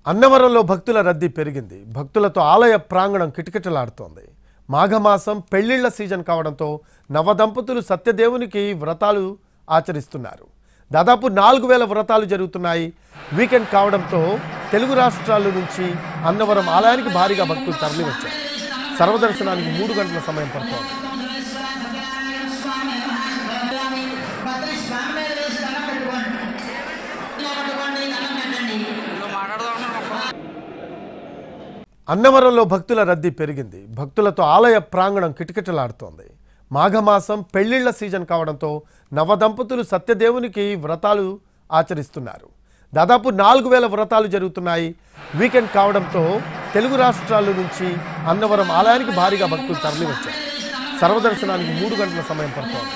అన్నవరంలో భక్తుల రద్దీ పెరిగింది. భక్తులతో ఆలయ ప్రాంగణం కిటకిటలాడుతోంది. మాఘమాసం పెళ్లిళ్ల సీజన్ కావడంతో నవదంపతులు సత్యదేవునికి వ్రతాలు ఆచరిస్తున్నారు. దాదాపు 4000 వ్రతాలు జరుగుతున్నాయి. వీకెండ్ కావడంతో తెలుగు రాష్ట్రాల నుంచి అన్నవరం ఆలయానికి భారీగా భక్తులు తరలివచ్చారు. సర్వదర్శనానికి 3 గంటల సమయం పడుతోంది. అన్నవరంలో భక్తుల రద్దీ పెరిగింది. భక్తులతో ఆలయ ప్రాంగణం కిటకిటలాడుతోంది. మాఘమాసం పెళ్లిళ్ల సీజన్ కావడంతో నవదంపతులు సత్యదేవునికి వ్రతాలు ఆచరిస్తున్నారు. దాదాపు 4000 వ్రతాలు జరుగుతున్నాయి. వీకెండ్ కావడంతో తెలుగు రాష్ట్రాల నుంచి అన్నవరం ఆలయానికి భారీగా భక్తులు తరలివచ్చారు. సర్వదర్శనానికి 3 గంటల సమయం పడుతోంది.